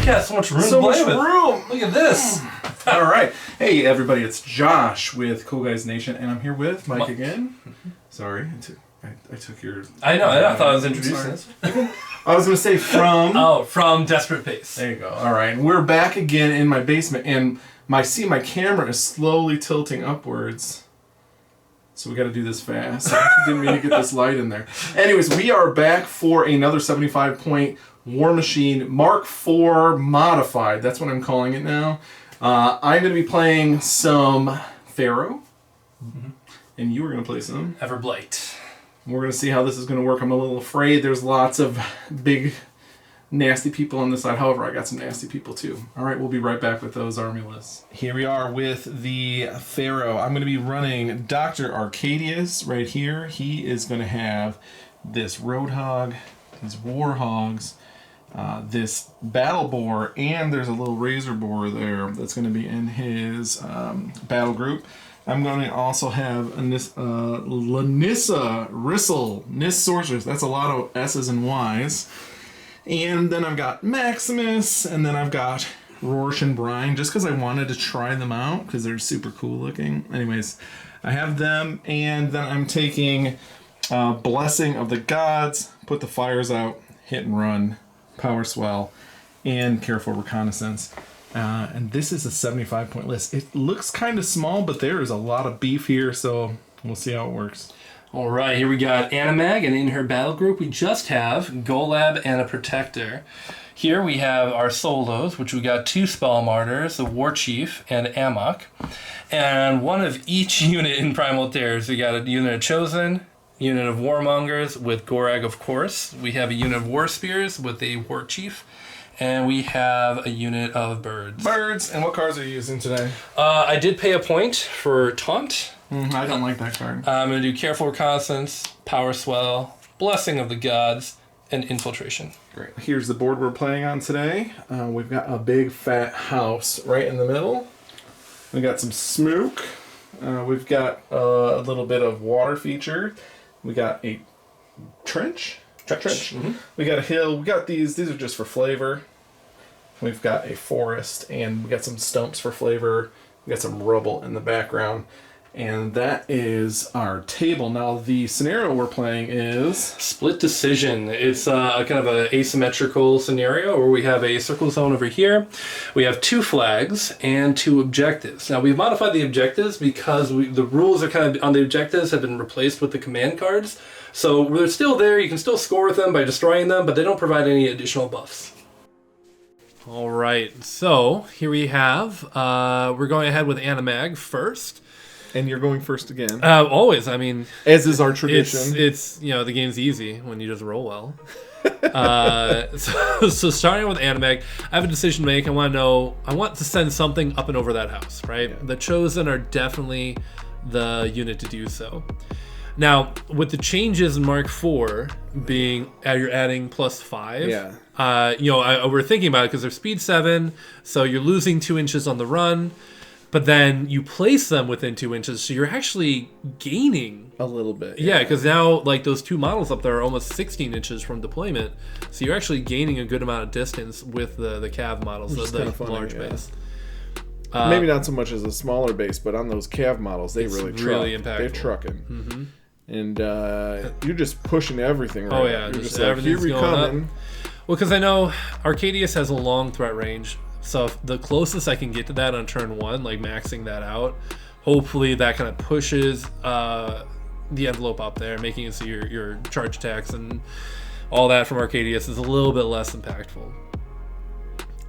got so much room So to play much with. room. Look at this. All right. Hey, everybody. It's Josh with Cool Guys Nation, and I'm here with Mike again. Sorry. I took your... I know. I thought I was introducing this. I was going to say from... Oh, from Desperate Pace. There you go. All right. And we're back again in my basement, and my camera is slowly tilting upwards. So we got to do this fast. I didn't mean to get this light in there. Anyways, we are back for another 75-point Warmachine Mark IV Modified. That's what I'm calling it now. I'm going to be playing some Farrow. And you were going to play some Everblight. We're going to see how this is going to work. I'm a little afraid there's lots of big, nasty people on this side. However, I got some nasty people too. All right, we'll be right back with those army lists. Here we are with the Farrow. I'm going to be running Dr. Arcadius right here. He is going to have this Roadhog, these Warhogs, this Battle Boar, and there's a little Razor Boar there that's going to be in his battle group. I'm going to also have Lanissa Rissel, Nis Sorceress. That's a lot of S's and Y's. And then I've got Maximus, and then I've got Rorsch and Brine, just because I wanted to try them out, because they're super cool looking. Anyways, I have them, and then I'm taking Blessing of the Gods, Put the Fires Out, Hit and Run, Power Swell, and Careful Reconnaissance. And this is a 75-point list. It looks kind of small, but there is a lot of beef here, so we'll see how it works. All right, here we got Anamag, and in her battle group, we just have Golab and a Protector. Here we have our solos, which we got 2 Spell Martyrs, the War Chief, and Amok. And one of each unit in Primal Terrors. We got a unit of Chosen, unit of Warmongers with Gorag, of course. We have a unit of War Spears with a War Chief. And we have a unit of birds. Birds! And what cards are you using today? I did pay a point for Taunt. I don't like that card. I'm going to do Careful Reconnaissance, Power Swell, Blessing of the Gods, and Infiltration. Great. Here's the board we're playing on today. We've got a big fat house right in the middle. We got some smoke. We've got a little bit of water feature. We got a trench. Mm-hmm. We got a hill. We got these are just for flavor. We've got a forest, and we got some stumps for flavor. We got some rubble in the background, and that is our table. Now the scenario we're playing is Split Decision. It's a kind of an asymmetrical scenario where we have a circle zone over here. We have 2 flags and 2 objectives. Now we've modified the objectives because the rules are kind of on the objectives have been replaced with the command cards. So they're still there. You can still score with them by destroying them, but they don't provide any additional buffs. All right. So here we have. We're going ahead with Anamag first. and you're going first again. Always. I mean, as is our tradition. It's the game's easy when you just roll well. So starting with Anamag, I have a decision to make. I want to send something up and over that house, right? Yeah. The Chosen are definitely the unit to do so. Now, with the changes in Mark IV being, you're adding +5. Yeah. We're thinking about it because they're speed 7, so you're losing 2 inches on the run, but then you place them within 2 inches, so you're actually gaining a little bit. Yeah, because now those 2 models up there are almost 16 inches from deployment, so you're actually gaining a good amount of distance with the Cav models, the large base. Maybe not so much as a smaller base, but on those Cav models, they really impactful. They're trucking. Mm-hmm. And you're just pushing everything, right? Oh, yeah. You're just like, here we going coming. Up. Well, because I know Arcadius has a long threat range, so if the closest I can get to that on turn 1, like maxing that out, hopefully that kind of pushes the envelope up there, making it so your charge attacks and all that from Arcadius is a little bit less impactful.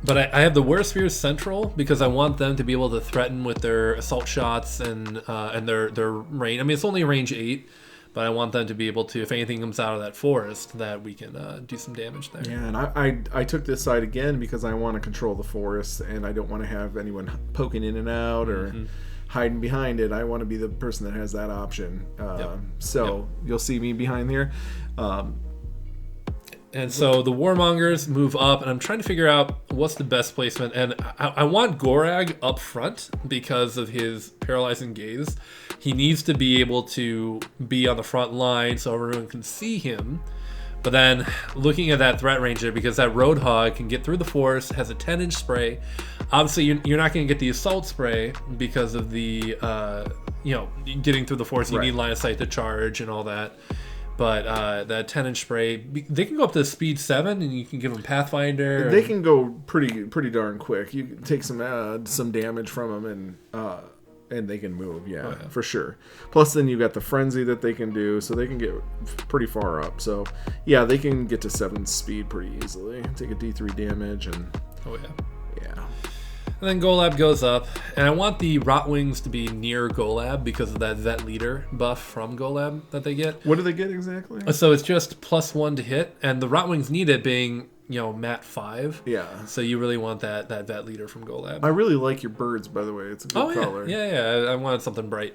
But I have the War Spears central because I want them to be able to threaten with their assault shots and their range. I mean, it's only range 8, but I want them to be able to, if anything comes out of that forest, that we can do some damage there. Yeah, and I took this side again because I want to control the forest, and I don't want to have anyone poking in and out or hiding behind it. I want to be the person that has that option. You'll see me behind there. And so the Warmongers move up, and I'm trying to figure out what's the best placement. And I want Gorag up front because of his paralyzing gaze. He needs to be able to be on the front line so everyone can see him. But then looking at that threat range there, because that Roadhog can get through the forest, has a 10-inch spray. Obviously, you're not going to get the assault spray because of the, getting through the forest. You need line of sight to charge and all that. But that 10-inch spray, they can go up to speed 7, and you can give them Pathfinder. They can go pretty darn quick. You can take some damage from them, and they can move, for sure. Plus, then you got the frenzy that they can do, so they can get pretty far up. So, yeah, they can get to 7 speed pretty easily. Take a D3 damage, and yeah. And then Golab goes up, and I want the Rotwings to be near Golab because of that Vet Leader buff from Golab that they get. What do they get exactly? So it's just +1 to hit, and the Rotwings need it being, Mat 5. Yeah. So you really want that Vet Leader from Golab. I really like your birds, by the way. It's a good color. Yeah. I wanted something bright.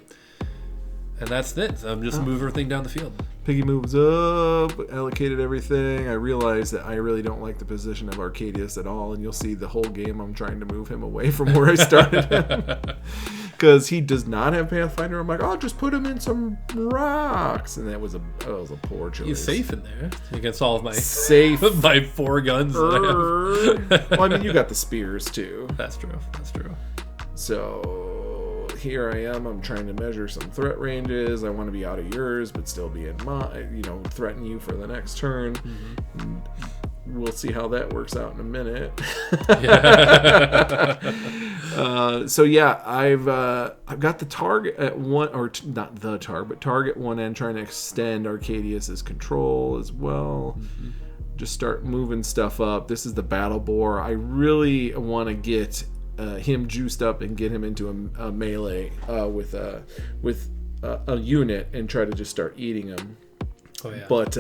And that's it. So I'm just move everything down the field. Piggy moves up, allocated everything. I realized that I really don't like the position of Arcadius at all, and you'll see the whole game I'm trying to move him away from where I started him. Because he does not have Pathfinder. I'm like, just put him in some rocks. And that was a poor choice. He's safe in there against all of my safe my 4 guns. Well, I mean, you got the spears too. That's true. So here I am. I'm trying to measure some threat ranges. I want to be out of yours, but still be in my, threaten you for the next turn. Mm-hmm. We'll see how that works out in a minute. I've got the target at one, or not the target, but target one end, trying to extend Arcadius's control as well. Mm-hmm. Just start moving stuff up. This is the battle boar. I really want to get him juiced up and get him into a melee with a unit and try to just start eating him. Oh yeah. But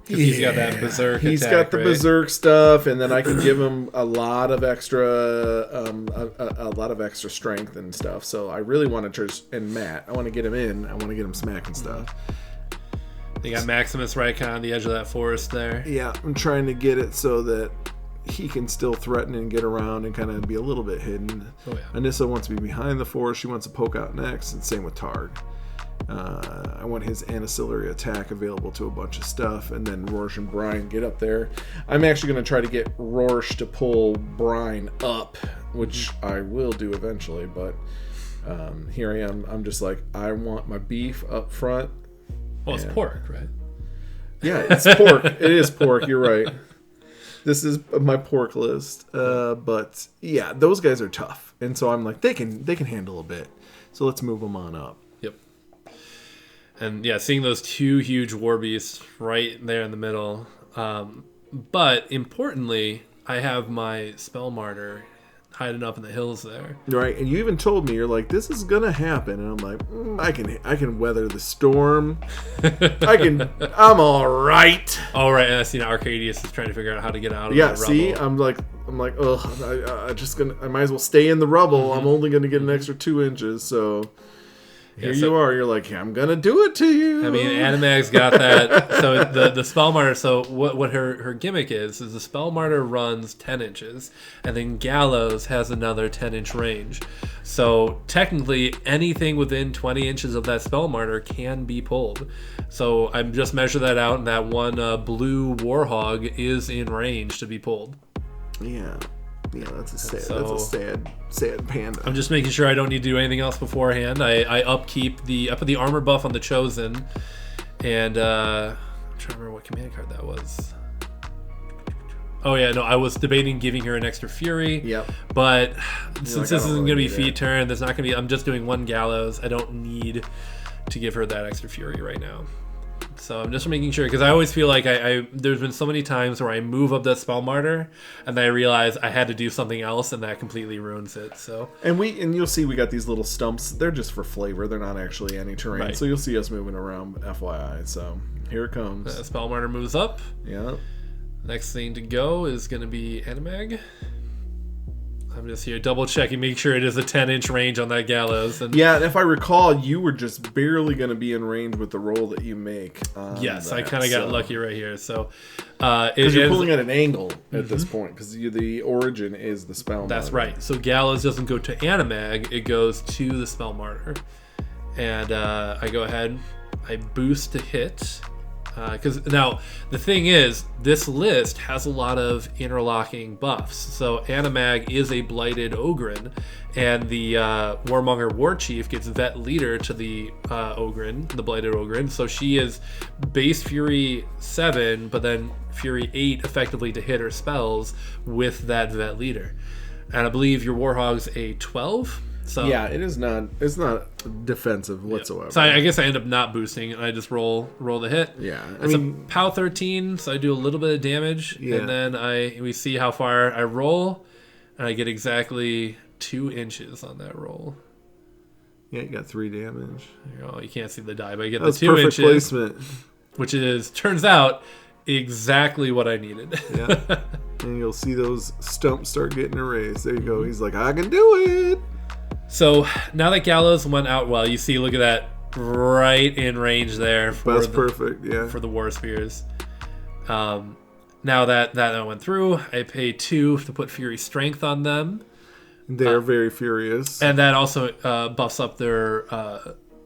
he's got that berserk. He's got the berserk stuff, and then I can give him a lot of extra strength and stuff. So I really want to and Matt, I want to get him in. I want to get him smacking stuff. They got Maximus right kind of on the edge of that forest there. Yeah, I'm trying to get it so that he can still threaten and get around and kind of be a little bit hidden. Oh, yeah. Anissa wants to be behind the forest. She wants to poke out next, and same with Targ. I want his ancillary attack available to a bunch of stuff, and then Rorsch and Brian get up there. I'm actually going to try to get Rorsch to pull Brian up, which I will do eventually, but here I am. I'm just like, I want my beef up front. Well, it's pork, right? Yeah, it's pork. It is pork. You're right. This is my pork list. But yeah, those guys are tough. And so I'm like, they can handle a bit. So let's move them on up. Yep. And yeah, seeing those 2 huge war beasts right there in the middle. But importantly, I have my Spell Martyr hiding up in the hills there. Right, and you even told me, you're like, this is gonna happen, and I'm like, I can weather the storm. I'm all right. All right, and I see now Arcadius is trying to figure out how to get out of the rubble. See, I'm like, ugh, I might as well stay in the rubble. Mm-hmm. I'm only gonna get an extra 2 inches, so. Here you are. You're like, I'm gonna do it to you. I mean, Anamag's got that. So the Spell Martyr. So what her gimmick is the Spell Martyr runs 10 inches, and then Gallows has another 10-inch range. So technically, anything within 20 inches of that Spell Martyr can be pulled. So I just measured that out, and that one blue Warhog is in range to be pulled. Yeah. Yeah, that's a sad panda. I'm just making sure I don't need to do anything else beforehand. I put the armor buff on the Chosen, and I'm trying to remember what command card that was. Oh yeah, no, I was debating giving her an extra Fury. Yep. But since this isn't going to be feat turn, there's not going to be. I'm just doing 1 Gallows. I don't need to give her that extra Fury right now. So I'm just making sure, because I always feel like there's been so many times where I move up that Spell Martyr and then I realize I had to do something else, and that completely ruins it. So and you'll see we got these little stumps. They're just for flavor. They're not actually any terrain. Right. So you'll see us moving around, FYI. So here it comes. Spell Martyr moves up. Yeah. Next thing to go is going to be Anamag. I'm just here double checking, make sure it is a 10-inch range on that Gallows. And if I recall, you were just barely going to be in range with the roll that you make. Yes, I kind of got lucky right here. So because you're pulling at an angle at this point, because the origin is the Spell Martyr. That's right. So Gallows doesn't go to Anamag, it goes to the Spell Martyr. And I go ahead, I boost to hit, Because now the thing is, this list has a lot of interlocking buffs. So Anamag is a blighted Ogryn, and the Warmonger War Chief gets Vet Leader to the Ogryn, the blighted Ogryn. So she is base Fury 7, but then Fury 8 effectively to hit her spells with that Vet Leader. And I believe your Warhog's a 12. So yeah, it is not. It's not defensive whatsoever. Yeah. So I guess I end up not boosting, and I just roll the hit. Yeah, It's a POW 13, so I do a little bit of damage, and then we see how far I roll, and I get exactly 2 inches on that roll. Yeah, you got 3 damage. You can't see the die, but I get That's the 2 perfect inches, placement. which turns out exactly what I needed. Yeah, and you'll see those stumps start getting erased. There you go. He's like, I can do it. So now that Gallows went out well, you see, look at that, right in range there. That's perfect, yeah. For the War Spears. Now that went through, I pay 2 to put Fury Strength on them. They're very furious. And that also buffs up their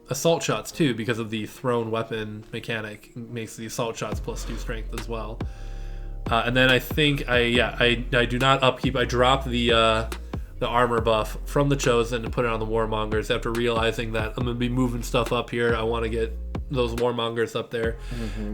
assault shots too, because of the thrown weapon mechanic. It makes the assault shots plus 2 strength as well. And then I think I do not upkeep. I drop the armor buff from the Chosen and put it on the Warmongers after realizing that I'm going to be moving stuff up here. I want to get those Warmongers up there.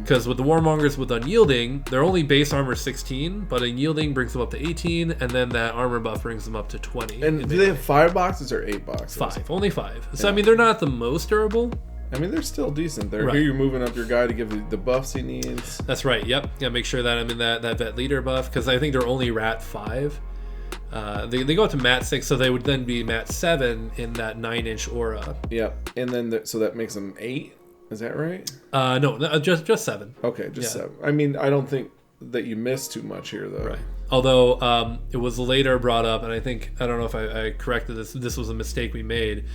Because with the Warmongers with Unyielding, they're only base armor 16, but Unyielding brings them up to 18, and then that armor buff brings them up to 20. And do they have 5 boxes or 8 boxes? 5. Only 5. So, Yeah. I mean, they're not the most durable. I mean, they're still decent. Here Right. you're moving up your guy to give the buffs he needs. That's right, yep. Yeah, make sure that I'm in that Vet Leader buff, because I think they're only Rat 5. They go up to Mat 6, so they would then be Mat 7 in that 9-inch aura. Yep. And then, so that makes them 8? Is that right? No, just 7. Okay, just 7. I mean, I don't think that you missed too much here, though. Right. Although it was later brought up, and I don't know if I corrected this. This was a mistake we made.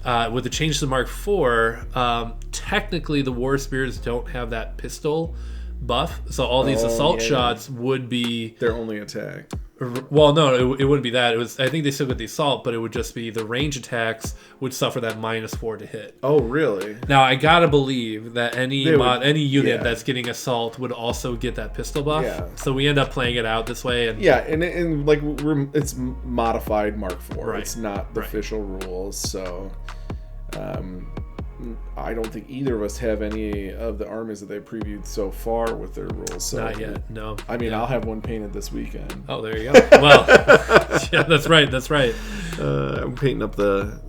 With the change to Mark IV, technically the War Spears don't have that pistol buff, so all these assault shots would be their only attack. Well, no, it wouldn't be that. I think they still get the assault, but it would just be the range attacks would suffer that -4 to hit. Oh, really? Now I gotta believe that any unit that's getting assault would also get that pistol buff. Yeah. So we end up playing it out this way, and and like it's modified Mark IV. Right. It's not the official rules, so I don't think either of us have any of the armies that they previewed so far with their rules. So not yet. No. I mean, I'll have one painted this weekend. Oh, there you go. Well, yeah, that's right. That's right. I'm painting up the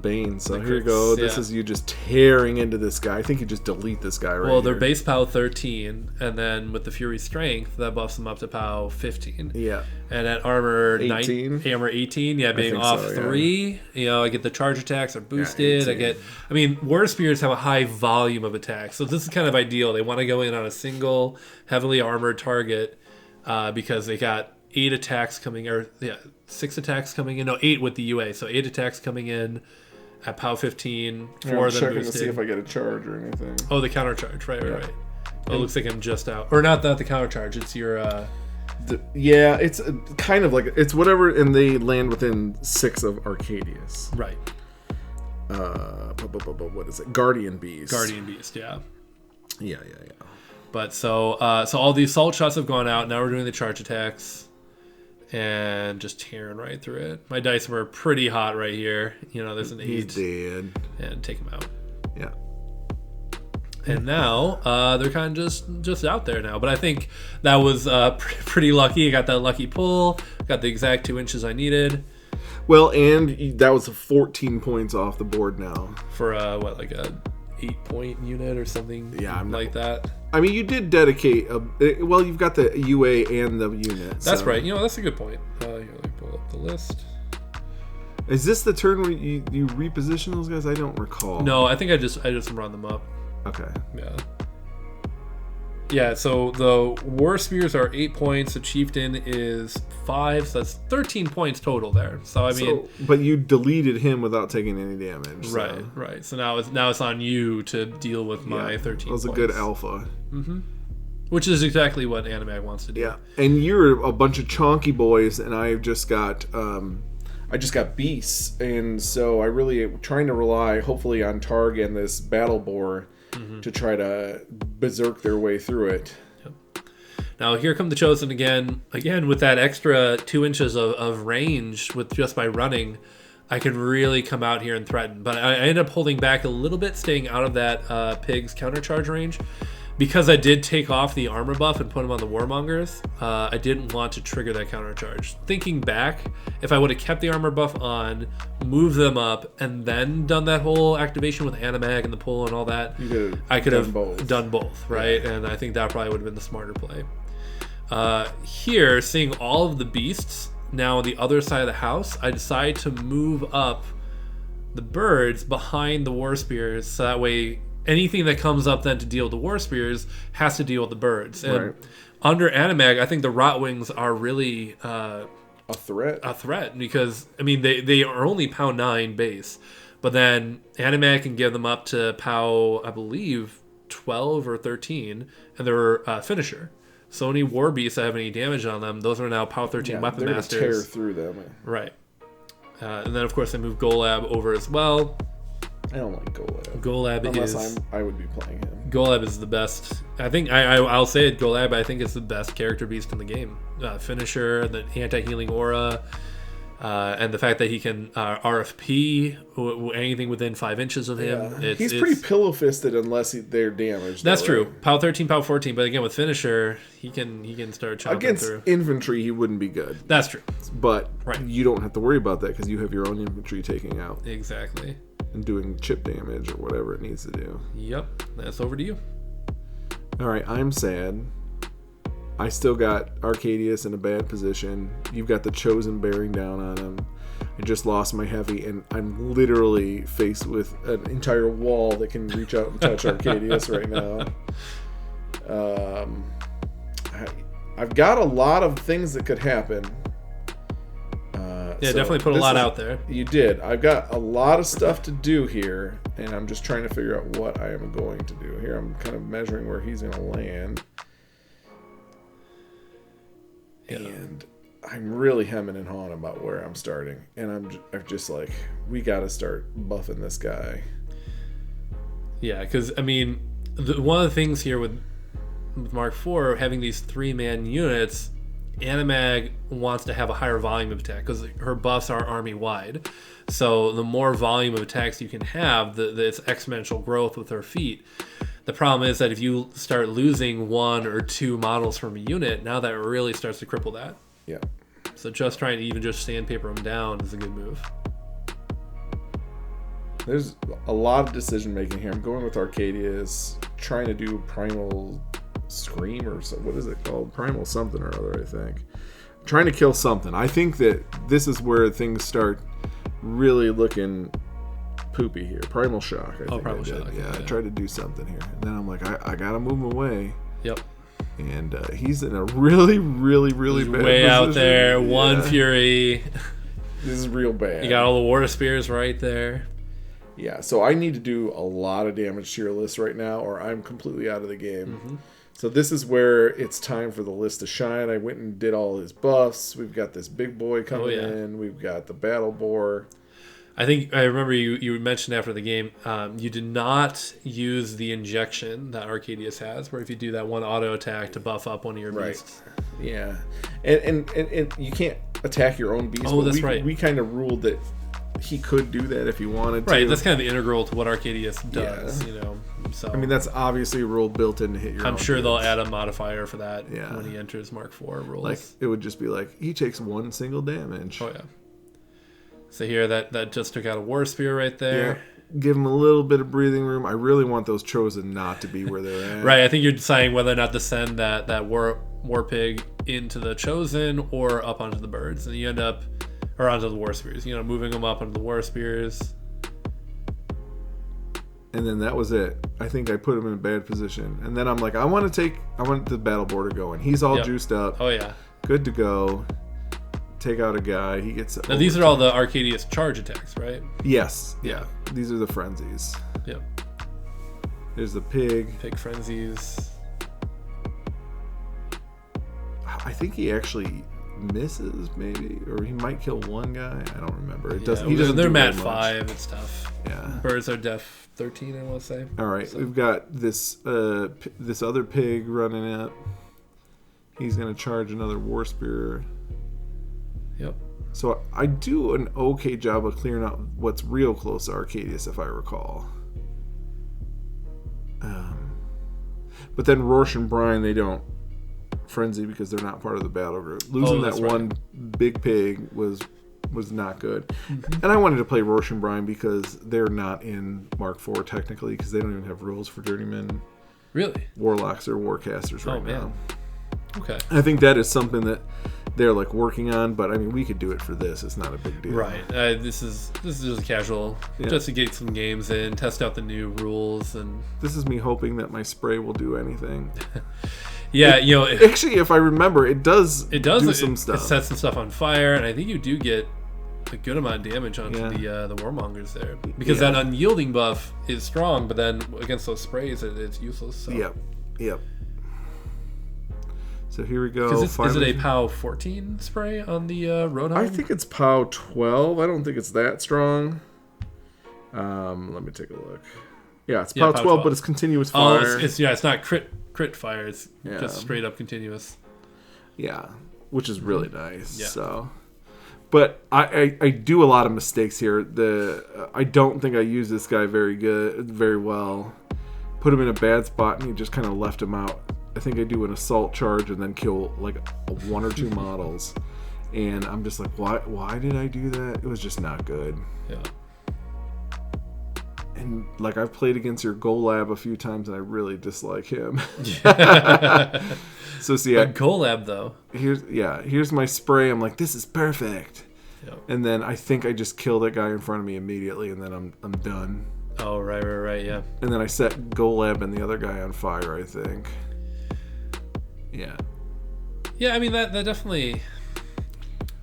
Bane. So here you Crits, go. This is you just tearing into this guy. I think you just delete this guy right Well, they're here. base POW 13, and then with the Fury Strength, that buffs them up to POW 15. Yeah. And at armor 18? Armor 18, being think off so, 3, I get the charge attacks are boosted. Yeah, War Spears have a high volume of attacks, so this is kind of ideal. They want to go in on a single, heavily armored target because they got 8 attacks coming, 6 attacks coming in. No, 8 with the UA, so 8 attacks coming in at POW 15. 4 I'm of them checking boosted. to see if I get a charge or anything. Oh, the counter charge, right. Oh, it looks like I'm just out, or not the counter charge. It's your. It's kind of like it's whatever, and they land within 6 of Arcadius. Right. What is it? Guardian Beast. Yeah. Yeah. But so all the assault shots have gone out. Now we're doing the charge attacks. And just tearing right through it. My dice were pretty hot right here. There's an 8. He's dead. And take him out. Yeah. And now they're kind of just out there now. But I think that was pretty lucky. I got that lucky pull. Got the exact 2 inches I needed. Well, and that was 14 points off the board now. For a 8-point unit or something like that. I mean, you did dedicate you've got the UA and the unit. That's right. That's a good point. Here, let me pull up the list. Is this the turn where you reposition those guys? I don't recall. No, I think I just run them up. Okay. Yeah, so the War Spears are 8 points. The Chieftain is 5, so that's 13 points total there. So but you deleted him without taking any damage. So. Right. So now it's on you to deal with my 13 That was points. a good alpha. Mm-hmm. Which is exactly what Anamag wants to do. Yeah, and you're a bunch of chonky boys, and I've just got beasts, and so I really am trying to rely hopefully on Targ and this battle boar to try to berserk their way through it. Now here come the Chosen again with that extra 2 inches of range with just my running. I could really come out here and threaten, but I ended up holding back a little bit, staying out of that Pig's countercharge range. Because I did take off the armor buff and put him on the Warmongers, I didn't want to trigger that countercharge. Thinking back, if I would have kept the armor buff on, moved them up, and then done that whole activation with Anamag and the pull and all that, I could have done both, right? Yeah. And I think that probably would have been the smarter play. Here, seeing all of the beasts now on the other side of the house, I decide to move up the birds behind the War Spears, so that way anything that comes up then to deal with the War Spears has to deal with the birds. And under Anamag, I think the Rotwings are really a threat because, I mean, they are only POW 9 base, but then Anamag can give them up to POW, I believe, 12 or 13, and they're finisher. So any War Beasts that have any damage on them, those are now POW 13 Weapon they're Masters. Tear through them. Right. And then, of course, I move Golab over as well. I don't like Golab. Golab I would be playing him. Golab is the best. I think I'll say it. Golab, I think, is the best character beast in the game. Finisher, the anti-healing aura, and the fact that he can RFP anything within 5 inches of him. Yeah. He's pretty pillow-fisted unless they're damaged. That's true. POW 13, POW 14, but again with Finisher, he can start chopping against through. Infantry, he wouldn't be good. That's true. But you don't have to worry about that because you have your own infantry taking out. Exactly. And doing chip damage or whatever it needs to do. Yep, that's over to you. All right, I'm sad. I still got Arcadius in a bad position. You've got the Chosen bearing down on him. I just lost my heavy, and I'm literally faced with an entire wall that can reach out and touch Arcadius right now. I've got a lot of things that could happen. Yeah, so definitely put a lot out there. You did. I've got a lot of stuff to do here, and I'm just trying to figure out what I am going to do here. I'm kind of measuring where he's going to land. Yeah. And I'm really hemming and hawing about where I'm starting. And I'm just like, we got to start buffing this guy. Yeah, because, I mean, one of the things here with Mark IV, having these 3-man units, Anamag wants to have a higher volume of attack because her buffs are army-wide. So the more volume of attacks you can have, it's exponential growth with her feat. The problem is that if you start losing 1 or 2 models from a unit, now that really starts to cripple that. Yeah. So just trying to even just sandpaper them down is a good move. There's a lot of decision making here. I'm going with Arcadius, trying to do Primal Scream or so, what is it called? Primal something or other, I think. I'm trying to kill something. I think that this is where things start really looking poopy here. Primal Shock, I think. Primal Shock. Yeah, I tried to do something here. And then I'm like, I gotta move him away. Yep. And he's in a really, really, really bad way position. Out there. One Fury. This is real bad. You got all the War Spears right there. Yeah, so I need to do a lot of damage to your list right now, or I'm completely out of the game. Mm-hmm. So this is where it's time for the list to shine. I went and did all his buffs. We've got this big boy coming in. We've got the Battle Boar. I think I remember you mentioned after the game, you did not use the injection that Arcadius has, where if you do that one auto attack to buff up one of your beasts. Yeah, and you can't attack your own beast. Oh, that's right. We kind of ruled that he could do that if he wanted to. Right, that's kind of the integral to what Arcadius does, you know. So I mean, that's obviously a rule built in to hit your I'm own sure beast. they'll add a modifier for that when he enters Mark IV rules. Like, it would just be like, he takes 1 single damage. Oh, yeah. So here, that just took out a War Spear right there. Yeah. Give him a little bit of breathing room. I really want those Chosen not to be where they're at. Right, I think you're deciding whether or not to send that War Pig into the Chosen or up onto the birds. And you end up... Or onto the War Spears. You know, moving them up onto the War Spears. And then that was it. I think I put him in a bad position. And then I'm like, I want the Battle Boar to go. And he's all juiced up. Oh, yeah. Good to go. Take out a guy. He gets... Now, these are all the Arcadius charge attacks, right? Yes. Yeah. These are the frenzies. Yep. There's the pig. Pig frenzies. I think he actually misses maybe, or he might kill one guy. I don't remember. It Yeah, doesn't. He doesn't. They're do mat very much. 5. It's tough. Yeah. Birds are def 13. I want to say. All right, we've got this this other pig running up. He's gonna charge another war spear. Yep. So I do an okay job of clearing out what's real close to Arcadius, if I recall. But then Rorsch and Brian, they don't frenzy because they're not part of the battle group. Losing that one big pig was not good. Mm-hmm. And I wanted to play Rorsch and Brian because they're not in Mark IV technically, because they don't even have rules for journeymen. Really? Warlocks or warcasters right now. Okay. I think that is something that they're like working on, but I mean, we could do it for this. It's not a big deal. Right. This is just a casual, just to get some games in, test out the new rules, and this is me hoping that my spray will do anything. Yeah, actually, if I remember, it does do some stuff. It sets some stuff on fire, and I think you do get a good amount of damage onto the warmongers there, because that unyielding buff is strong, but then against those sprays, it's useless. So. Yep. So here we go. Is it a POW 14 spray on the Roadhog? I think it's POW 12. I don't think it's that strong. Let me take a look. Yeah, it's POW 12, but it's continuous fire. It's not crit fire. It's just straight up continuous. Yeah, which is really nice. Yeah. So, but I do a lot of mistakes here. I don't think I use this guy very well. Put him in a bad spot, and he just kind of left him out. I think I do an assault charge and then kill like one or two models, and I'm just like, why did I do that? It was just not good. Yeah. And like, I've played against your Golab a few times, and I really dislike him. So see, Golab though. Here's my spray. I'm like, this is perfect. Yep. And then I think I just kill that guy in front of me immediately, and then I'm done. Oh right, yeah. And then I set Golab and the other guy on fire, I think. Yeah, I mean that definitely,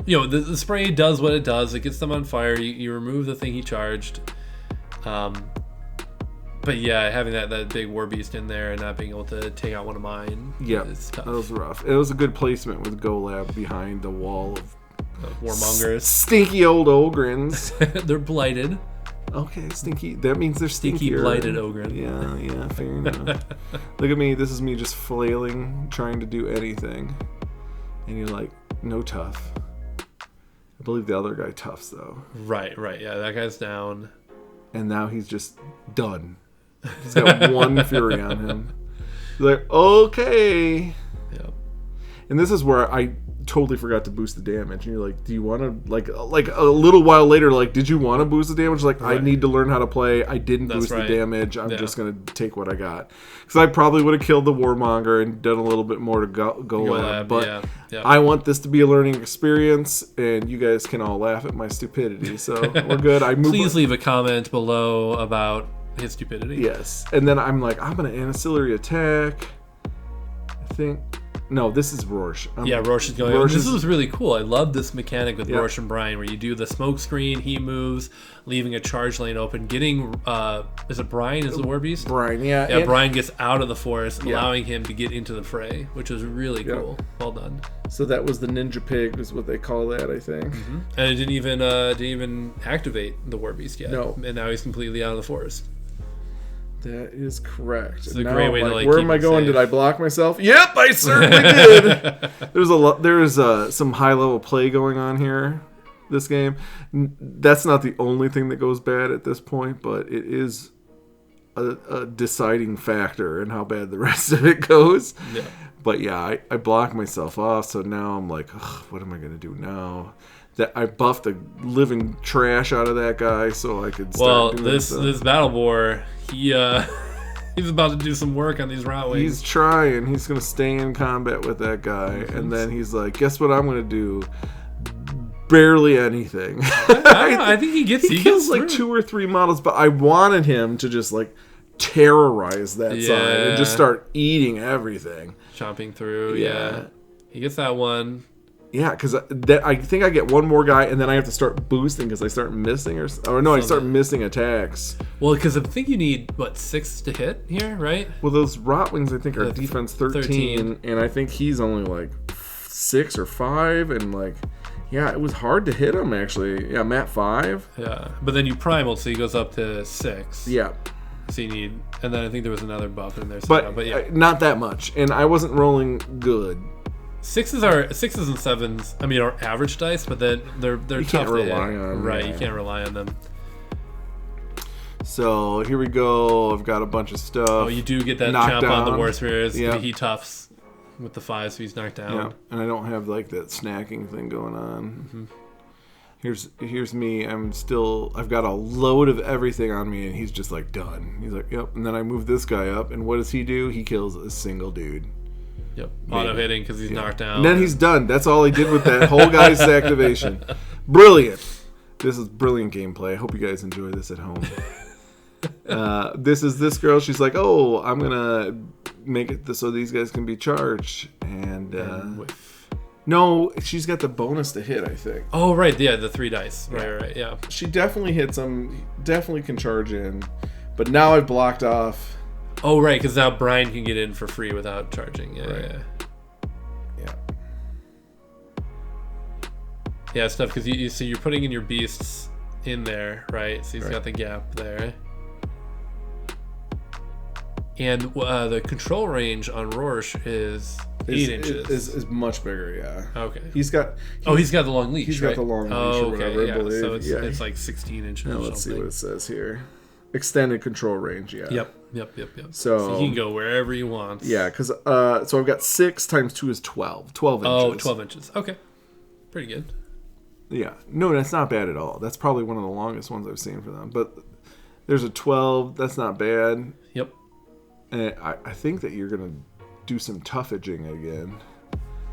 the spray does what it does. It gets them on fire. You remove the thing he charged. But yeah, having that big war beast in there and not being able to take out one of mine is tough. That was rough. It was a good placement with Golab behind the wall of warmongers. Stinky old Ogrins. They're blighted. Okay, stinky. That means they're stinky, blighted Ogren. Yeah, fair enough. Look at me. This is me just flailing, trying to do anything. And you're like, no tough. I believe the other guy toughs, though. Right. Yeah, that guy's down. And now he's just done. He's got one fury on him. He's like, okay. Yep. And this is where I totally forgot to boost the damage. And you're like, do you want to, like a little while later, like, did you want to boost the damage? Like, right. I need to learn how to play. I didn't boost the damage. I'm just going to take what I got. Because I probably would have killed the Warmonger and done a little bit more to go at. But I want this to be a learning experience, and you guys can all laugh at my stupidity. So we're good. Please leave a comment below about his stupidity. Yes. And then I'm like, I'm going to ancillary attack. I think... No, this is Rorsch. Rorsch is going. This was really cool. I love this mechanic with Rorsch and Brian, where you do the smoke screen, he moves, leaving a charge lane open, getting is it Brian is the war beast? Brian, yeah. Yeah, Brian gets out of the forest, allowing him to get into the fray, which was really cool. Well done. So that was the ninja pig, is what they call that, I think. Mm-hmm. And it didn't even activate the war beast yet. No. And now he's completely out of the forest. That is correct. It's a great way to where am I going? Safe. Did I block myself? Yep, I certainly did. There's some high level play going on here. This game. That's not the only thing that goes bad at this point, but it is a deciding factor in how bad the rest of it goes. Yeah. But yeah, I blocked myself off, so now I'm like, what am I gonna do now? That I buffed the living trash out of that guy so I could start doing stuff. This battle boar, he's about to do some work on these route wings. He's trying. He's gonna stay in combat with that guy, and then he's like, guess what I'm gonna do? Barely anything. I think he kills like 2 or 3 models, but I wanted him to just like terrorize that side and just start eating everything. Chomping through, He gets that one. Yeah, because I think I get one more guy, and then I have to start boosting because I start missing, I start missing attacks. Well, because I think you need, 6 to hit here, right? Well, those Rotwings, I think, are defense 13, and I think he's only like 6 or 5, and like, yeah, it was hard to hit him actually. Yeah, I'm at 5. Yeah, but then you primal, so he goes up to 6. Yeah. So you need, and then I think there was another buff in there. Somehow, But yeah, not that much, and I wasn't rolling good. 6s and 7s. I mean, are average dice, but then they're You tough can't to hit. rely on them, Right, yeah. you can't rely on them. So here we go. I've got a bunch of stuff. Oh, you do get that Knocked chomp on the down. war spears. Yeah. He toughs with the 5, so he's knocked down. Yeah, and I don't have like that snacking thing going on. Mm-hmm. Here's me. I've got a load of everything on me, and he's just like done. He's like, yep. And then I move this guy up, and what does he do? He kills a single dude. Yep, auto hitting because he's knocked down. And then he's done. That's all he did with that whole guy's activation. Brilliant. This is brilliant gameplay. I hope you guys enjoy this at home. This is this girl. She's like, oh, I'm gonna make it so these guys can be charged. And no, she's got the bonus to hit, I think. Oh, right. Yeah, the 3 dice. Right. Yeah. She definitely hits him. Definitely can charge in. But now I've blocked off. Oh, right, because now Brian can get in for free without charging. Yeah, Right. yeah. Yeah, it's tough because you're putting in your beasts in there, right? So he's got the gap there. And the control range on Rorsch is 8 inches. Is much bigger, yeah. Okay. He's got the long leash. He's right? got the long leash or whatever, I believe. So Yeah. it's like 16 inches. Now or let's see something. what it says here. Extended control range, yeah. Yep. So he can go wherever he wants. yeah, because so I've got 6 times 2 is 12. 12 inches. Oh, 12 inches. Okay. Pretty good. Yeah. No, that's not bad at all. That's probably one of the longest ones I've seen for them. But there's a 12. That's not bad. Yep. And I think that you're going to do some toughaging again.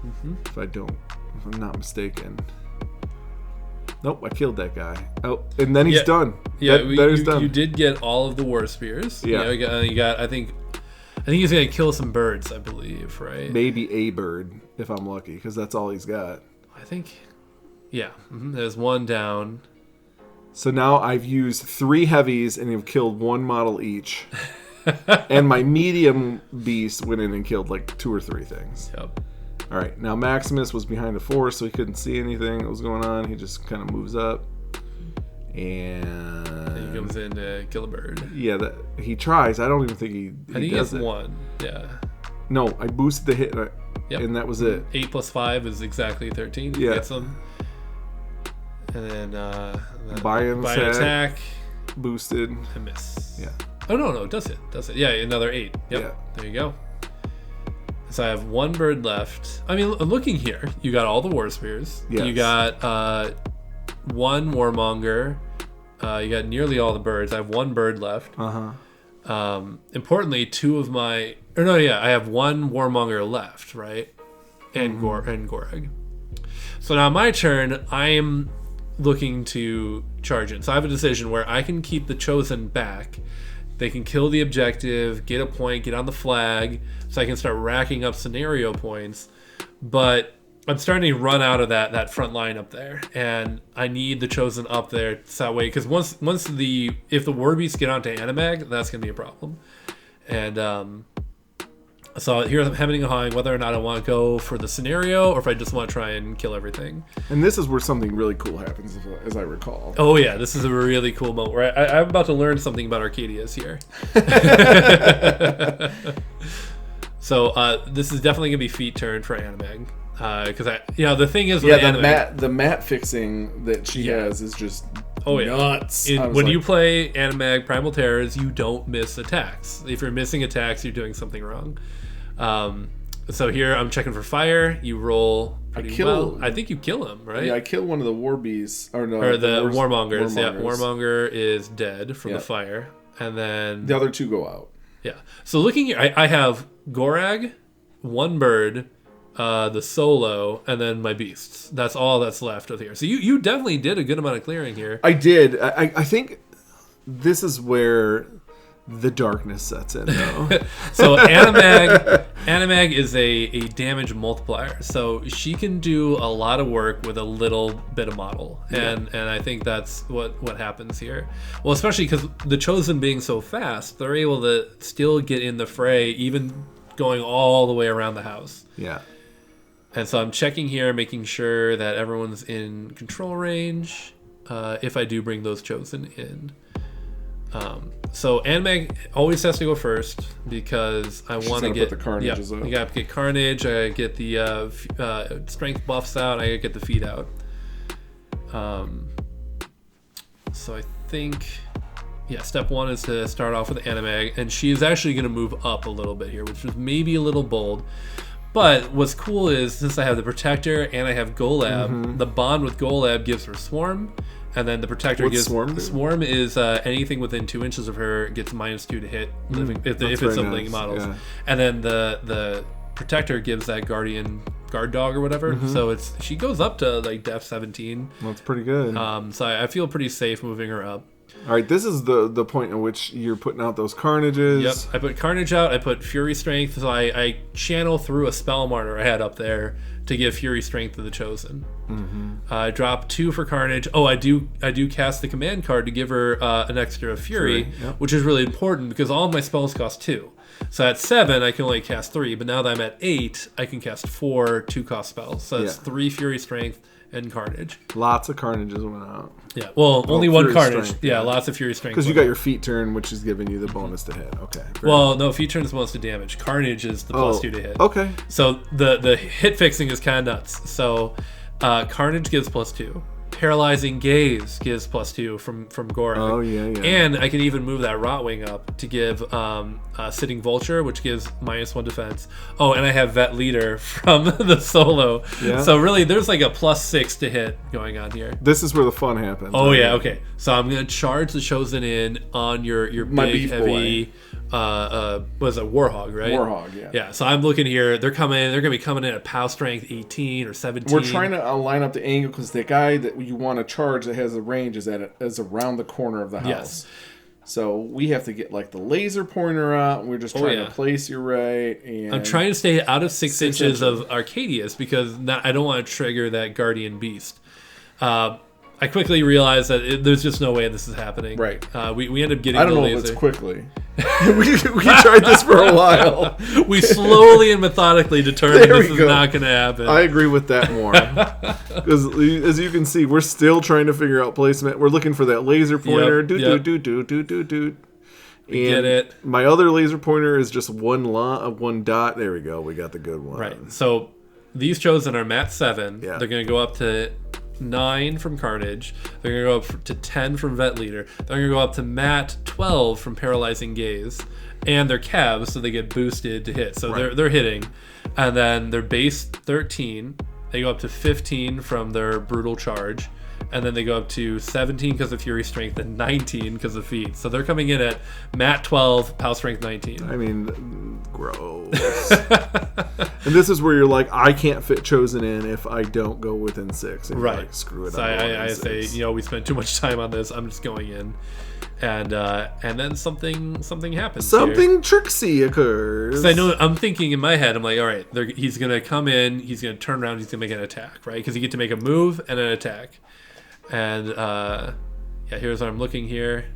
Mm-hmm. If I'm not mistaken. Nope, I killed that guy. Oh, and then he's done. Yeah, he's done. You did get all of the war spears. Yeah. You got I think he's going to kill some birds, I believe, right? Maybe a bird, if I'm lucky, because that's all he's got. I think, yeah. Mm-hmm. There's one down. So now I've used 3 heavies and have killed 1 model each. And my medium beast went in and killed like 2 or 3 things. Yep. All right, now Maximus was behind a forest, so he couldn't see anything that was going on. He just kind of moves up. And he comes in to kill a bird. Yeah, he tries. I don't even think he I think he does has it. 1. Yeah. No, I boosted the hit, and that was it. 8 plus 5 is exactly 13. Yeah. Gets them. And then Buy an attack. Boosted. And miss. Yeah. Oh, no, it does it. Yeah, another 8. Yep. Yeah. There you go. So I have 1 bird left. I mean, looking here, you got all the war spears. Yes. You got 1 warmonger. You got nearly all the birds. I have 1 bird left. Importantly, 2 of my... I have 1 warmonger left, right? And Gorag. So now my turn, I am looking to charge in. So I have a decision where I can keep the Chosen back. They can kill the objective, get a point, get on the flag, so I can start racking up scenario points. But I'm starting to run out of that front line up there, and I need the Chosen up there so that way, because if the war beasts get onto Anamag, that's gonna be a problem. And so here I'm hemming and hawing whether or not I want to go for the scenario or if I just want to try and kill everything. And this is where something really cool happens, as I recall. Oh yeah, this is a really cool moment where I'm about to learn something about Arcadius here. So this is definitely gonna be feat turn for Anamag, because the thing is with the mat fixing that she has is just nuts. When you play Anamag Primal Terrors, you don't miss attacks. If you're missing attacks, you're doing something wrong. So here I'm checking for fire. You roll pretty well. I think you kill him, right? Yeah, I killed one of the war beasts. Or the warmongers. Yeah, warmonger is dead from the fire. And then the other 2 go out. Yeah. So looking here, I have Gorag, 1 bird, the solo, and then my beasts. That's all that's left of here. So you definitely did a good amount of clearing here. I did. I think this is where the darkness sets in, though. So Anamag is a damage multiplier. So she can do a lot of work with a little bit of model. And I think that's what happens here. Well, especially because the Chosen being so fast, they're able to still get in the fray, even going all the way around the house. Yeah. And so I'm checking here, making sure that everyone's in control range. If I do bring those chosen in. So Anamag always has to go first because I want to get the carnages out. You got to get carnage. I get the strength buffs out. I get the feet out. So I think, step one is to start off with Anamag, and she is actually going to move up a little bit here, which was maybe a little bold. But what's cool is since I have the Protector and I have Golab, the bond with Golab gives her Swarm. And then the Protector gives Swarm is anything within 2 inches of her gets -2 to hit if it's a living models. Yeah. And then the Protector gives that guard dog or whatever. So she goes up to like def 17. That's pretty good. So I feel pretty safe moving her up. All right, this is the point in which you're putting out those carnages. Yep, I put Carnage out. I put Fury Strength. So I channel through a Spell Martyr I had up there to give Fury Strength to the Chosen. I drop 2 for Carnage. Oh, I do cast the command card to give her an extra Fury, which is really important because all of my spells cost 2. So at 7, I can only cast 3, but now that I'm at 8, I can cast 4 2-cost spells. So that's 3 Fury Strength and Carnage. Lots of Carnages went out. Yeah, well, only one Fury Carnage. Strength, yeah, lots of Fury Strength. Because you got your feet turn, which is giving you the bonus to hit. Okay. Well, no, feet turn is bonus to damage. Carnage is the +2 to hit. Okay. So the hit fixing is kind of nuts. So Carnage gives +2. Paralyzing Gaze gives +2 from Gorog. Oh, yeah. And I can even move that Rotwing up to give Sitting Vulture, which gives -1 defense. Oh, and I have Vet Leader from the solo. Yeah. So really, there's like a +6 to hit going on here. This is where the fun happens. Oh, right? Yeah, okay. So I'm going to charge the Chosen in on your big, heavy... was a Warhog, right? Warhog, yeah. Yeah, so I'm looking here. They're going to be coming in at POW strength 18 or 17. We're trying to line up the angle because the guy that you want to charge that has a range is around the corner of the house. Yes. So we have to get like the laser pointer out. And we're just trying to place you right. And I'm trying to stay out of 6 inches of Arcadius because I don't want to trigger that Guardian Beast. I quickly realized that there's just no way this is happening. Right. We end up getting the laser. I don't know if it's quickly. we tried this for a while. We slowly and methodically determined this is not going to happen. I agree with that more. Because as you can see, we're still trying to figure out placement. We're looking for that laser pointer. Do. Get it. My other laser pointer is just one dot. There we go. We got the good one. Right. So these Chosen are mat 7. Yeah. They're going to go up to 9 from Carnage. They're going to go up to 10 from Vet Leader. They're going to go up to mat 12 from Paralyzing Gaze. And they're cabs, so they get boosted to hit. So they're hitting. And then their base 13. They go up to 15 from their Brutal Charge. And then they go up to 17 because of Fury Strength and 19 because of Feet. So they're coming in at mat 12, POW Strength 19. I mean, gross. And this is where you're like, I can't fit Chosen in if I don't go within 6. And right. Like, screw it. So I say, we spent too much time on this. I'm just going in. And then something happens. Something tricksy occurs. I know. I'm thinking in my head. I'm like, all right, he's gonna come in. He's gonna turn around. He's gonna make an attack, right? Because you get to make a move and an attack. And here's what I'm looking here.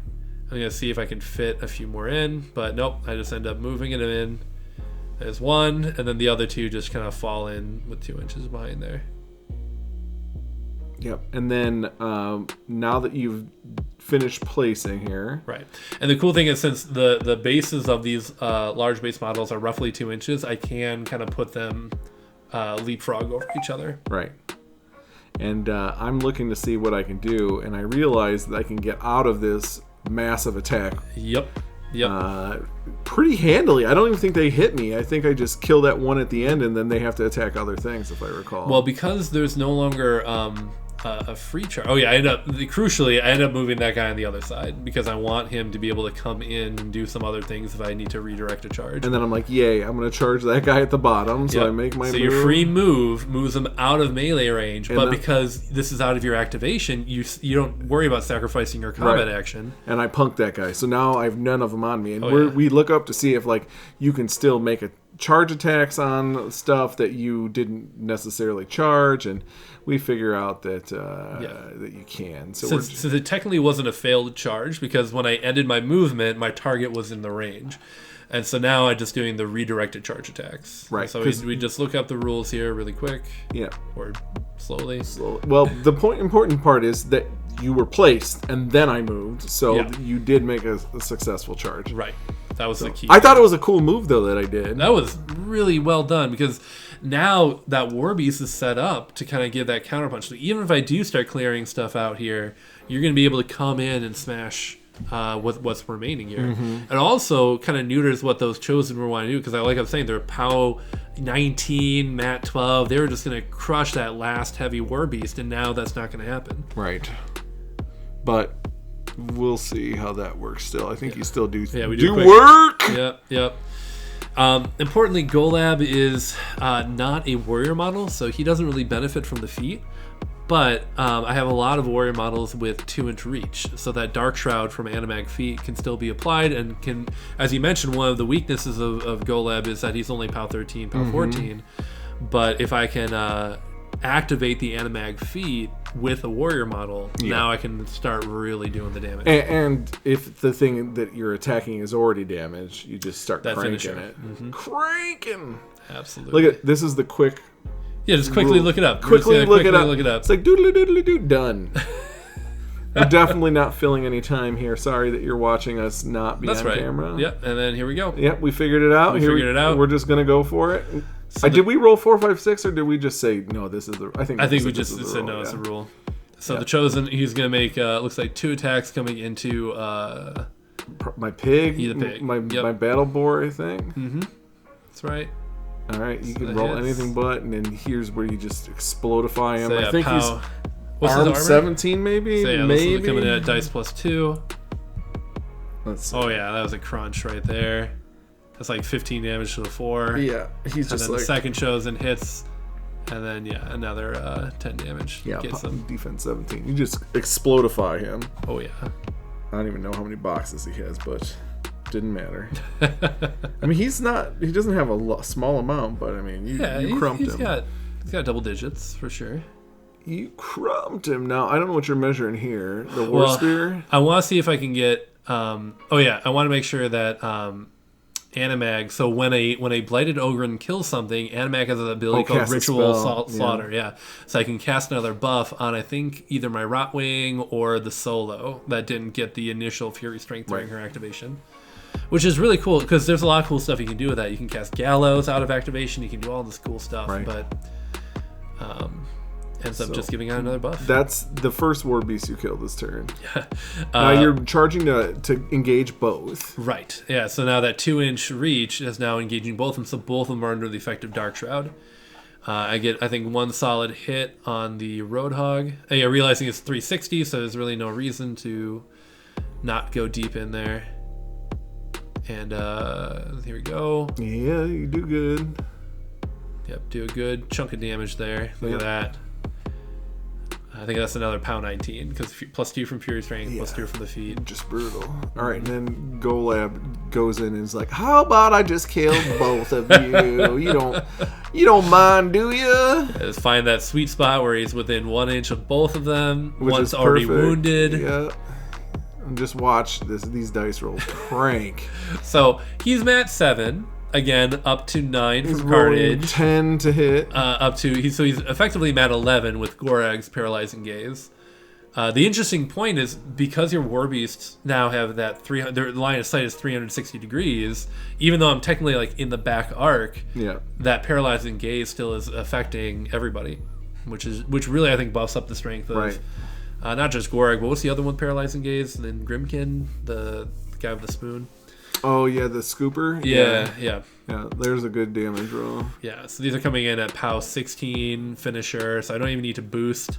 I'm gonna see if I can fit a few more in, but nope. I just end up moving it in. There's one, and then the other 2 just kind of fall in with 2 inches behind there. Yep. And then now that you've finished placing here, right? And the cool thing is, since the bases of these large base models are roughly 2 inches, I can kind of put them leapfrog over each other. Right. And I'm looking to see what I can do, and I realize that I can get out of this massive attack. Yep. Pretty handily. I don't even think they hit me. I think I just kill that one at the end, and then they have to attack other things, if I recall. Well, because there's no longer a free charge. Oh yeah, I end up moving that guy on the other side because I want him to be able to come in and do some other things if I need to redirect a charge. And then I'm like, yay, I'm going to charge that guy at the bottom. So I make my move. So your free move moves him out of melee range, but because this is out of your activation, you don't worry about sacrificing your combat action. And I punk that guy. So now I have none of them on me. And we look up to see if like you can still make charge attacks on stuff that you didn't necessarily charge, and we figure out that that you can. So since it technically wasn't a failed charge, because when I ended my movement, my target was in the range. And so now I'm just doing the redirected charge attacks. Right. So we just look up the rules here really quick. Yeah. Or slowly. Well, the important part is that you were placed, and then I moved, so you did make a successful charge. Right. That was the key. I thought it was a cool move, though, that I did. That was really well done, because now that War Beast is set up to kind of give that counterpunch. So even if I do start clearing stuff out here, you're going to be able to come in and smash what's remaining here. And also kind of neuters what those chosen were wanting to do, because like I was saying, they're POW 19, MAT 12. They were just going to crush that last heavy War Beast, and now that's not going to happen. Right. But we'll see how that works still. I think you still do, do work! Yep. Importantly, Golab is not a warrior model, so he doesn't really benefit from the feat. But I have a lot of warrior models with 2-inch reach, so that Dark Shroud from Anamag feat can still be applied, and can, as you mentioned, one of the weaknesses of Golab is that he's only POW 13, POW 14. But if I can activate the Anamag feat with a warrior model, now I can start really doing the damage. And if the thing that you're attacking is already damaged, you just start cranking finisher. it. Cranking! Absolutely. Look at this is the quick. Yeah, just quickly look it up. Quickly look it up. Look it up. It's like doodly doodly doo, done. We're definitely not filling any time here. Sorry that you're watching us not be on camera. Yep, and then here we go. Yep, we figured it out. We're just gonna go for it. So did we roll 4, 5, 6, or did we just say no? This is the. I think we just said no. It's a rule. So the chosen, he's gonna make looks like 2 attacks coming into my pig. The pig. My battle boar, I think. That's right. All right, you can roll anything but, and then here's where you just explodify him. So I think he's what's arm his armor? 17, maybe. So maybe this is coming in at dice +2. Let's see. Oh yeah, that was a crunch right there. That's like 15 damage to the 4. Yeah, he's just and then like the second chosen hits, and then another 10 damage. Yeah, gets him. Defense 17. You just explodify him. Oh yeah. I don't even know how many boxes he has, but didn't matter. I mean, he doesn't have a small amount, but I mean, you crumped him. He's got double digits for sure. You crumped him. Now I don't know what you're measuring here. The war spear. I want to see if I can get. I want to make sure that Anamag. So when a blighted Ogren kills something, Anamag has an ability called Ritual Slaughter. Yeah. So I can cast another buff on, I think, either my Rotwing or the Solo that didn't get the initial Fury Strength during her activation. Which is really cool, because there's a lot of cool stuff you can do with that. You can cast Gallows out of activation. You can do all this cool stuff, but ends up just giving out another buff. That's the first War Beast you killed this turn. Now you're charging to engage both. Right. Yeah, so now that 2-inch reach is now engaging both of them, so both of them are under the effect of Dark Shroud. I get, I think, 1 solid hit on the Roadhog. Realizing it's 360, so there's really no reason to not go deep in there. And here we go. Yeah, you do good. Yep, do a good chunk of damage there. Look at that. I think that's another POW 19, because +2 from Fury Strength, +2 from the feet. Just brutal. All right, and then Golab goes in and is like, "How about I just killed both of you? You don't mind, do you?" Just find that sweet spot where he's within 1 inch of both of them. One's is already perfect. wounded. Yeah. And just watch these dice rolls crank. So he's MAT 7. Again, up to 9 He's from Carnage. 10 to hit. He's effectively MAT 11 with Gorag's Paralyzing Gaze. The interesting point is, because your War Beasts now have that their line of sight is 360 degrees, even though I'm technically like in the back arc, that Paralyzing Gaze still is affecting everybody, which really I think buffs up the strength of not just Gorag, but what's the other one? Paralyzing Gaze, and then Grimkin, the guy with the spoon. Oh yeah, the scooper. Yeah. There's a good damage roll. Yeah, so these are coming in at POW 16 finisher, so I don't even need to boost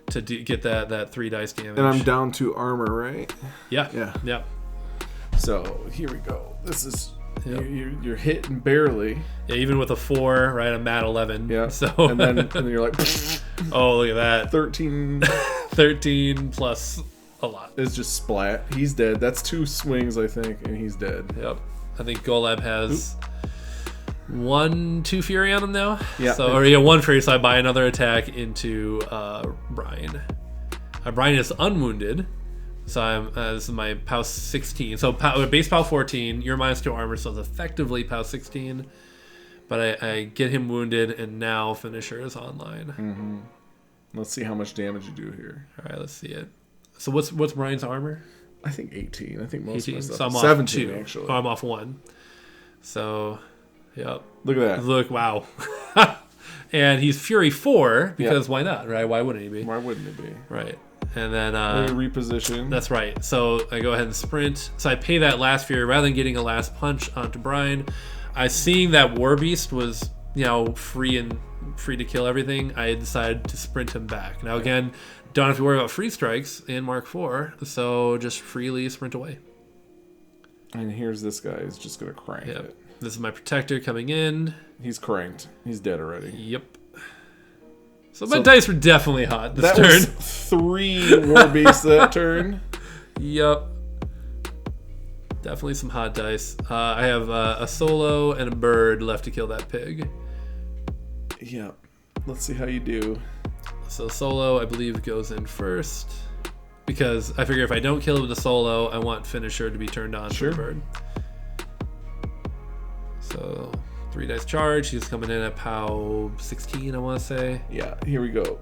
to get that 3 dice damage. And I'm down to armor, right? Yeah. So here we go. This is you're hitting barely. Yeah, even with a 4, right? I'm MAT 11. Yeah. So and then you're like, oh, look at that. 13 plus a lot. It's just splat. He's dead. That's 2 swings, I think, and he's dead. Yep. I think Golab has 2 Fury on him now. Yeah. So, or 1 Fury, so I buy another attack into Brian. Brian is unwounded, so I'm this is my POW 16. So base POW 14, you're -2 armor, so it's effectively POW 16. But I get him wounded, and now Finisher is online. Mm-hmm. Let's see how much damage you do here. All right, let's see it. So what's Brian's armor? I think 18. I think most 18. of my So stuff I'm is off 17 2. actually. Oh, I'm off 1. So, yep. Look at that. Look, wow. And he's Fury 4 because why not, right? Why wouldn't he be? Why wouldn't it be? Right. And then reposition. that's right. So I go ahead and sprint. So I pay that last Fury rather than getting a last punch onto Brian. I seeing that War Beast was, free to kill everything. I decided to sprint him back. Now again, don't have to worry about free strikes in Mark IV, so just freely sprint away. And here's this guy. He's just gonna crank it. This is my protector coming in. He's cranked. He's dead already. Yep. So my dice were definitely hot this turn. Was 3 War Beasts that turn. Yep. Definitely some hot dice. I have a solo and a bird left to kill that pig. Yep. Let's see how you do. So solo, I believe, goes in first. Because I figure if I don't kill it with the solo, I want Finisher to be turned on for the bird. So 3 dice charge. He's coming in at POW 16, I want to say. Yeah, here we go.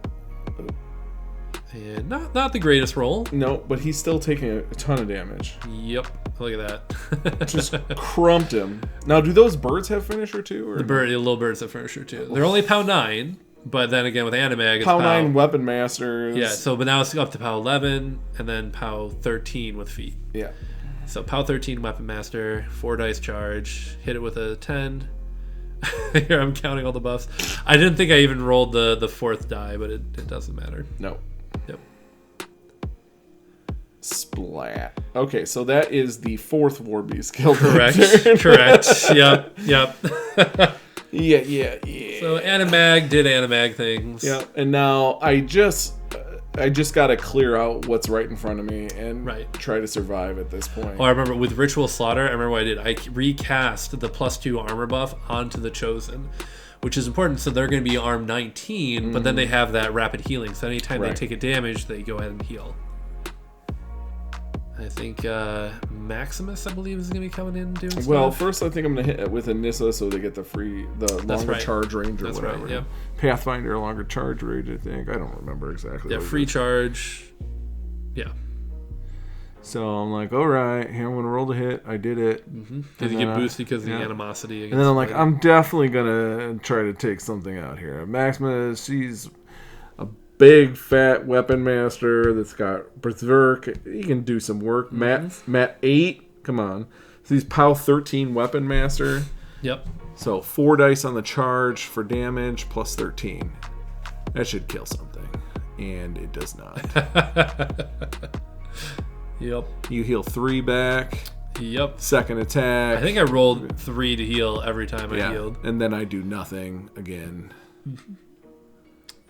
And not the greatest roll. No, but he's still taking a ton of damage. Yep. Look at that. Just crumped him. Now, do those birds have Finisher too? Or the little birds have Finisher too. They're only POW 9, but then again with Anamag, it's POW 9 Weapon Masters. Yeah, but now it's up to POW 11 and then POW 13 with feet. Yeah. So POW 13 Weapon Master, 4 dice charge, hit it with a 10. Here I'm counting all the buffs. I didn't think I even rolled the 4th die, but it doesn't matter. No. Yep. Splat. Okay, so that is the 4th War Beast killed. Correct. Correct. Yep. Yeah. So Anamag did Anamag things. Yeah, and now I just got to clear out what's right in front of me and try to survive at this point. Oh, I remember with Ritual Slaughter, I remember what I did. I recast the +2 armor buff onto the Chosen, which is important. So they're going to be arm 19, but then they have that rapid healing. So anytime they take a damage, they go ahead and heal. I think Maximus, I believe, is going to be coming in doing stuff. Well, first I think I'm going to hit it with a Nissa so they get the longer charge range or That's whatever. Right, yeah. Pathfinder, longer charge range, I think. I don't remember exactly. Yeah, free charge. Yeah. So I'm like, all right, here I'm going to roll the hit. I did it. Because you get boosted because of the animosity. And then I'm like, I'm definitely going to try to take something out here. Maximus, she's a big fat weapon master that's got berserk. He can do some work. Matt 8, come on. So he's POW 13 weapon master. Yep. So 4 dice on the charge for damage plus 13. That should kill something, and it does not. Yep. You heal 3 back. Yep. Second attack. I think I rolled 3 to heal every time I healed. And then I do nothing again.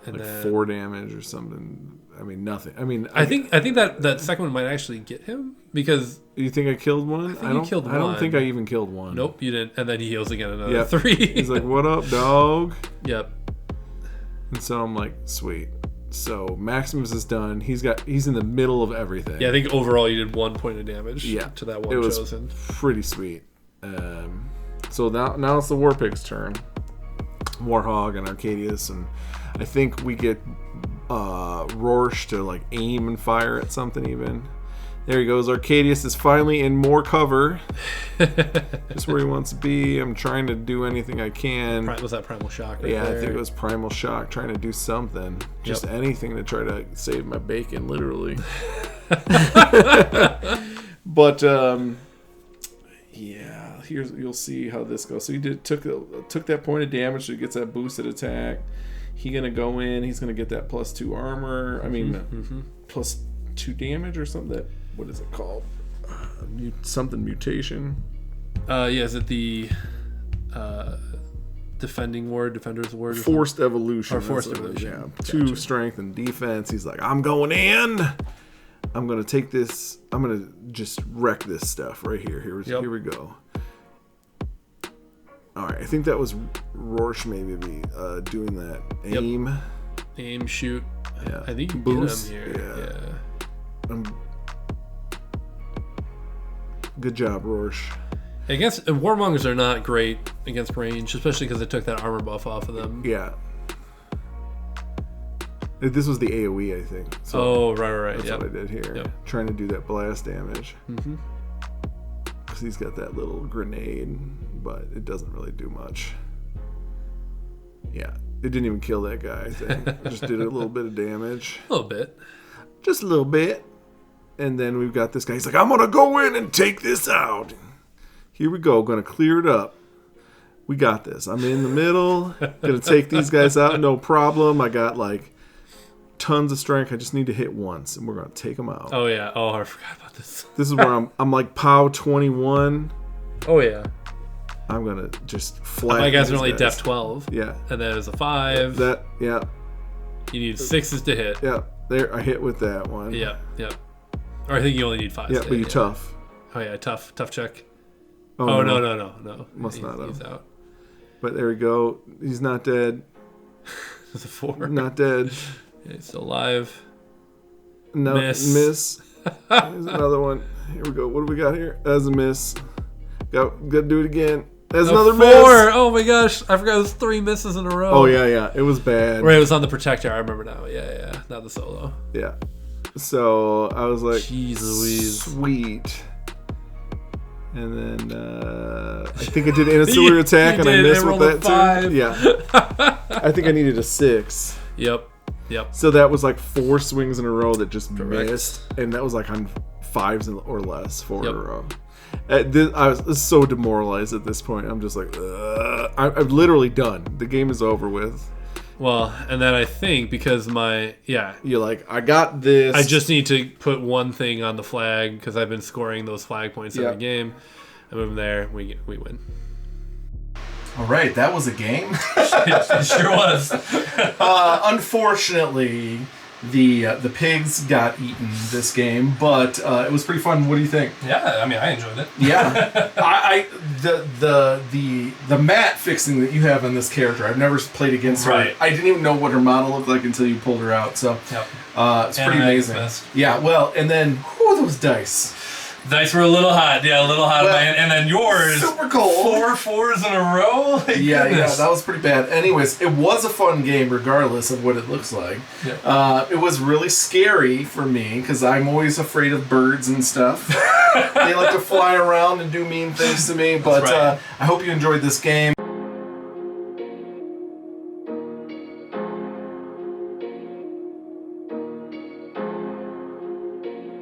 And like then 4 damage or something. I mean, nothing. I mean, I think that second one might actually get him because you think I killed one? I don't think I even killed one. Nope, you didn't. And then he heals again another 3. He's like, "What up, dog?" Yep. And so I'm like, "Sweet." So Maximus is done. He's in the middle of everything. Yeah, I think overall you did 1 point of damage. To that one Chosen. It was pretty sweet. So now it's the War Pig's turn. Warhog and Arcadius, and I think we get Rorsch to like aim and fire at something even. There he goes. Arcadius is finally in more cover. Just where he wants to be. I'm trying to do anything I can. Was that Primal Shock right there? I think it was Primal Shock. Trying to do something. Just anything to try to save my bacon, literally. But yeah, you'll see how this goes. So he took that point of damage, so he gets that boosted attack. He's gonna go in. He's gonna get that +2 armor. I mean, +2 damage or something. What is it called? Something mutation. Is it the defender's ward? Forced evolution. Or forced evolution. Yeah. Gotcha. 2 strength and defense. He's like, I'm going in. I'm gonna take this. I'm gonna just wreck this stuff right here. Here we go. All right, I think that was Rorsch maybe doing that aim. Aim, shoot. Yeah. I think you Boost. get him here. Yeah. Good job, Rorsch. Against Warmongers are not great against range, especially because they took that armor buff off of them. Yeah. This was the AoE, I think. So right. That's what I did here. Yep. Trying to do that blast damage. Mm-hmm. Because he's got that little grenade, but it doesn't really do much. Yeah. It didn't even kill that guy, I think. It just did a little bit of damage. A little bit. Just a little bit. And then we've got this guy. He's like, I'm going to go in and take this out. Here we go. Going to clear it up. We got this. I'm in the middle. Going to take these guys out. No problem. I got like tons of strength. I just need to hit once. And we're going to take them out. Oh, yeah. Oh, I forgot about this. This is where I'm like POW 21. Oh, yeah. I'm going to just flatten My guys are these only def 12. Yeah. And then there's a 5. Yeah. You need 6s to hit. Yeah. There, I hit with that one. Yeah. Or I think you only need 5s. Yeah, but you're tough. Oh, yeah. Tough check. Oh, no. Must not have. He's out. But there we go. He's not dead. It's a 4. Not dead. Yeah, he's still alive. No, miss. Here's another one. Here we go. What do we got here? That's a miss. Got to do it again. There's another 4. miss. Oh my gosh. I forgot it was 3 misses in a row. Oh, yeah. It was bad. Right, it was on the protector. I remember now. Yeah. Not the solo. Yeah. So I was like, Jeez Louise. Sweet. And then I think I did an ancillary attack and I missed with that 5. too. Yeah. I think I needed a 6. Yep. So that was like 4 swings in a row that just Correct. missed. And that was like on 5s or less, 4 Yep. in a row. I was so demoralized at this point. I'm just like, I'm literally done. The game is over with. Well, and then I think because You're like, I got this. I just need to put one thing on the flag because I've been scoring those flag points every game. I move them there, we win. All right, that was a game. It sure was. Unfortunately, the pigs got eaten this game, but it was pretty fun. What do you think? Yeah, I mean, I enjoyed it. Yeah, the mat fixing that you have on this character, I've never played against her. Right. I didn't even know what her model looked like until you pulled her out. So it's pretty Anamag amazing. best. Yeah, well, and then who are those dice? Dice were a little hot. Yeah, a little hot, Well, man. And then yours. Super cold. 4 4s in a row? Yeah, that was pretty bad. Anyways, it was a fun game regardless of what it looks like. Yeah. It was really scary for me because I'm always afraid of birds and stuff. They like to fly around and do mean things to me, but right. I hope you enjoyed this game.